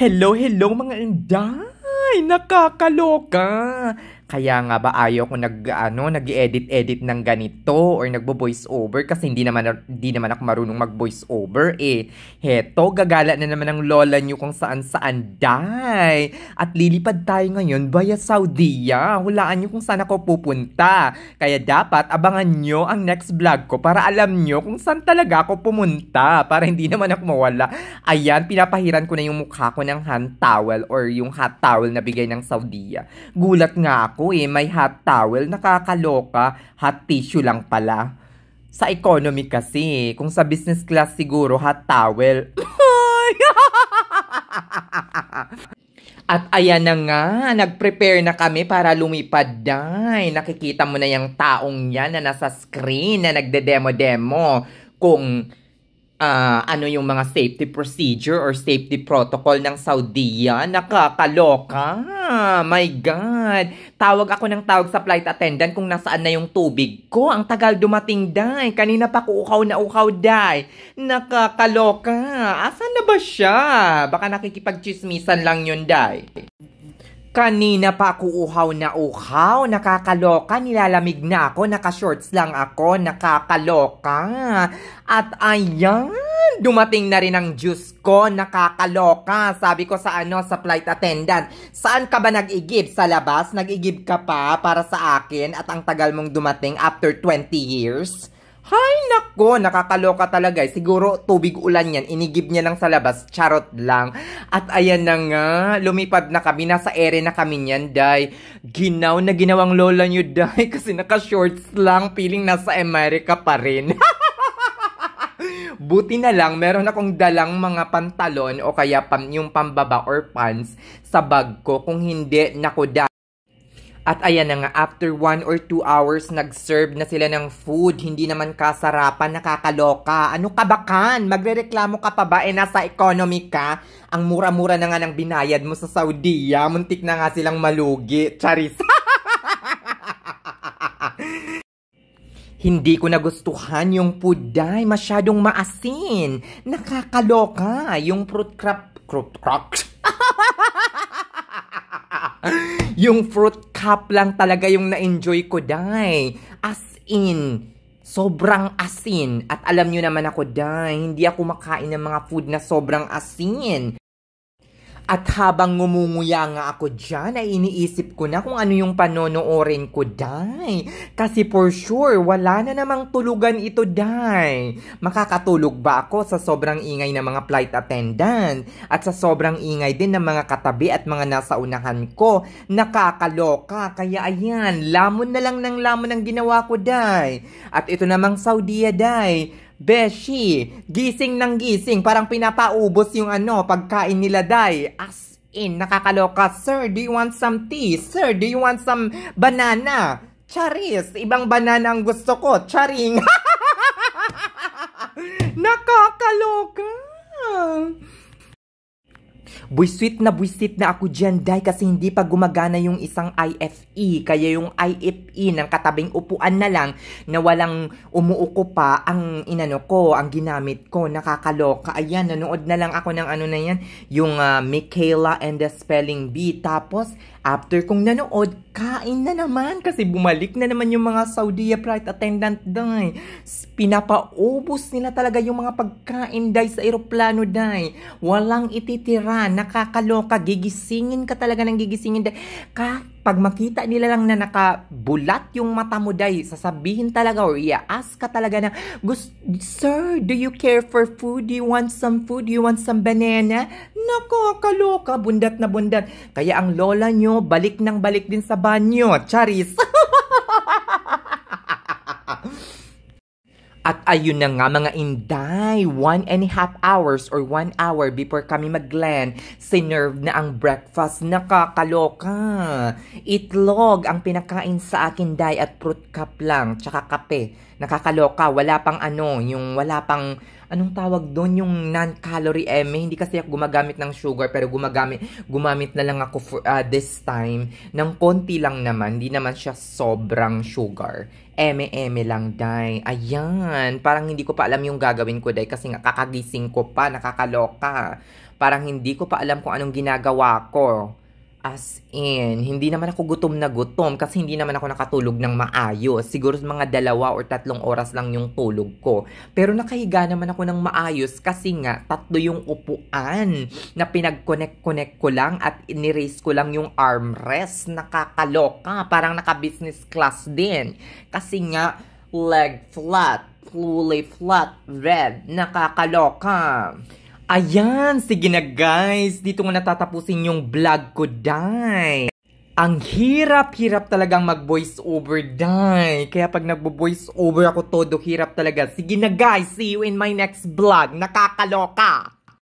Hello, hello mga inday! Nakakaloka! Kaya nga ba ayaw ko nag-edit-edit ng ganito or nagbo-voice over kasi hindi naman ako marunong mag-voice over eh. Heto, gagala na naman ang lola nyo kung saan-saan day. At lilipad tayo ngayon via Saudiya. Hulaan nyo kung saan ako pupunta. Kaya dapat abangan nyo ang next vlog ko para alam nyo kung saan talaga ako pumunta. Para hindi naman ako mawala. Ayan, pinapahiran ko na yung mukha ko ng hand towel or yung hot towel na bigay ng Saudiya. Gulat nga ako may hot towel, nakakaloka, hot tissue lang pala. Sa economy kasi, kung sa business class siguro hot towel. At ayan na nga, nag-prepare na kami para lumipad day. Nakikita mo na yung taong yan na nasa screen na nagde-demo-demo kung ano yung mga safety procedure or safety protocol ng Saudiya. Nakakaloka. My God. Tawag ako ng tawag sa flight attendant kung nasaan na yung tubig ko. Ang tagal dumating, day. Kanina pa ko ukaw na ukaw, day. Nakakaloka. Asan na ba siya? Baka nakikipag-chismisan lang yun, day. Kanina pa ako uhaw na uhaw, nakakaloka, nilalamig na ako, naka-shorts lang ako, nakakaloka. At ayan, dumating na rin ang juice ko, nakakaloka. Sabi ko sa sa flight attendant, saan ka ba nag-igib? Sa labas? Nag-igib ka pa para sa akin at ang tagal mong dumating after 20 years? Hay nako, nakakaloka talaga. Siguro tubig ulan yan. Inigib niya lang sa labas. Charot lang. At ayan na nga, lumipad na kami. Nasa ere na kami niyan, day. Ginaw na ginawang lola niyo, day. Kasi naka-shorts lang. Feeling nasa America pa rin. Buti na lang, meron akong dalang mga pantalon o kaya yung pambaba or pants sa bag ko. Kung hindi, nako, day. At ayan na nga, after 1 or 2 hours, nag-serve na sila ng food. Hindi naman kasarapan, nakakaloka. Ano ka ba kan? Magrereklamo ka pa ba? Nasa economy ka? Ang mura-mura na nga ng binayad mo sa Saudiya. Muntik na nga silang malugi. Charis. Hindi ko nagustuhan yung food, day. Masyadong maasin. Nakakaloka. Yung fruit crop. Yung fruit cup lang talaga yung na-enjoy ko, day. As in, sobrang asin. At alam nyo naman ako, day, hindi ako makain ng mga food na sobrang asin. At habang ngumunguya nga ako dyan, ay iniisip ko na kung ano yung panonoorin ko, day. Kasi for sure, wala na namang tulugan ito, day. Makakatulog ba ako sa sobrang ingay ng mga flight attendant? At sa sobrang ingay din ng mga katabi at mga nasa unahan ko? Nakakaloka. Kaya ayan, lamon na lang ng lamon ang ginawa ko, day. At ito namang Saudiya, day. Beshi, gising ng gising, parang pinapaubos yung pagkain nila, day. As in, nakakaloka. Sir, do you want some tea? Sir, do you want some banana? Charis, ibang banana ang gusto ko. Charing. Nakakaloka. Buisit na ako dyan, day, kasi hindi pa gumagana yung isang IFE. Kaya yung IFE ng katabing upuan na lang na walang umuuko pa ang ang ginamit ko. Nakakaloka. Ayan, nanood na lang ako ng na yan, yung Michaela and the Spelling Bee. Tapos, after kong nanood, kain na naman kasi bumalik na naman yung mga Saudiya flight attendant, day. Pinapaubos nila talaga yung mga pagkain, day, sa eroplano, day. Walang ititira. Nakakaloka. Gigisingin ka talaga ng gigisingin, day. Pag makita nila lang na nakabulat yung mata mo, day, sasabihin talaga or i-ask ka talaga na, Sir, do you care for food? Do you want some food? Do you want some banana? Nakakaloka. Bundat na bundat. Kaya ang lola nyo, balik ng balik din sa banyo. Charis. At ayun na nga mga inday, 1.5 hours or 1 hour before kami mag-land, sinerve na ang breakfast. Nakakaloka. Itlog ang pinakain sa akin, day, at fruit cup lang, tsaka kape. Nakakaloka. Wala pang wala pang, anong tawag doon? Yung non-calorie Hindi kasi ako gumagamit ng sugar, pero gumamit na lang ako for, this time ng konti lang naman. Hindi naman siya sobrang sugar. Eme lang, day. Ayan. Parang hindi ko pa alam yung gagawin ko, day, kasi nga kakagising ko pa. Nakakaloka. Parang hindi ko pa alam kung anong ginagawa ko. As in, hindi naman ako gutom na gutom kasi hindi naman ako nakatulog ng maayos. Siguro mga 2 or 3 oras lang yung tulog ko. Pero nakahiga naman ako ng maayos kasi nga 3 yung upuan na pinag-connect-connect ko lang at iniraise ko lang yung armrest. Nakakaloka. Parang naka-business class din. Kasi nga, leg flat, fully flat, red. Nakakaloka. Ayan, sige na guys, dito nga natatapusin yung vlog ko, day. Ang hirap-hirap talagang mag-voice over, day. Kaya pag nagbo-voice over ako todo, hirap talaga. Sige na guys, see you in my next vlog. Nakakaloka!